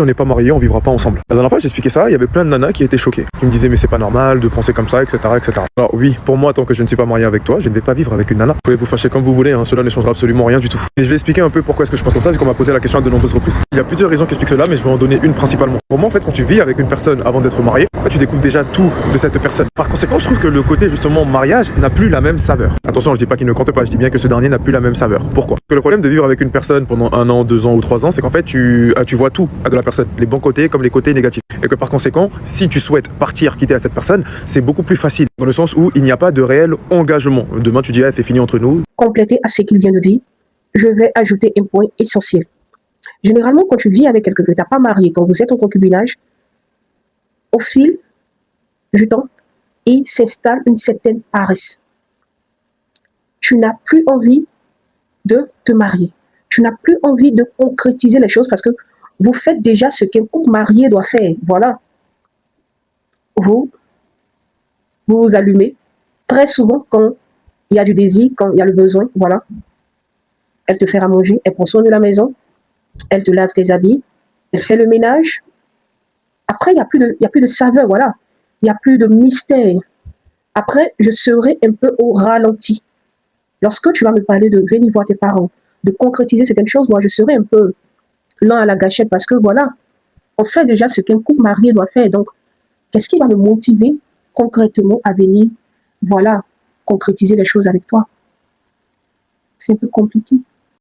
on n'est pas mariés, on vivra pas ensemble. La dernière fois, j'expliquais ça, il y avait plein de nanas qui étaient choquées, qui me disaient mais c'est pas normal de penser comme ça, etc., etc. Alors oui, pour moi, tant que je ne suis pas marié avec toi, je ne vais pas vivre avec une nana. Vous pouvez vous fâcher comme vous voulez, hein, cela ne changera absolument rien du tout. Et je vais expliquer un peu pourquoi est-ce que je pense comme ça, c'est qu'on m'a posé la question à de nombreuses reprises. Il y a plusieurs raisons qui expliquent cela, mais je vais en donner une principalement. Pour moi, en fait, quand tu vis avec une personne avant d'être marié, en fait, tu découvres déjà tout de cette personne. Par conséquent, je trouve que le côté justement mariage n'a plus la même saveur. Attention, je dis pas qu'il ne compte pas, je dis bien que ce dernier n'a plus la même saveur. Pourquoi? Parce que le problème de vivre avec une personne pendant 1 an, 2 ans ou 3 ans, c'est qu'en fait, tu vois tout de la personne, les bons côtés comme les côtés négatifs. Et que par conséquent, si tu souhaites partir, quitter à cette personne, c'est beaucoup plus facile, dans le sens où il n'y a pas de réel engagement. Demain, tu dis, ah, c'est fini entre nous. Compléter à ce qu'il vient de dire, je vais ajouter un point essentiel. Généralement, quand tu vis avec quelqu'un que tu n'as pas marié, quand vous êtes en concubinage, au fil du temps, il s'installe une certaine paresse. Tu n'as plus envie de te marier. Tu n'as plus envie de concrétiser les choses parce que vous faites déjà ce qu'un couple marié doit faire. Voilà. Vous vous allumez très souvent quand il y a du désir, quand il y a le besoin. Voilà. Elle te fait à manger, elle prend soin de la maison, elle te lave tes habits, elle fait le ménage. Après, il n'y a plus de saveur, voilà. Il n'y a plus de mystère. Après, je serai un peu au ralenti. Lorsque tu vas me parler de venir voir tes parents, de concrétiser certaines choses, moi, je serai un peu lent à la gâchette parce que, voilà, on fait déjà ce qu'un couple marié doit faire. Donc, qu'est-ce qui va me motiver concrètement à venir, voilà, concrétiser les choses avec toi? C'est un peu compliqué.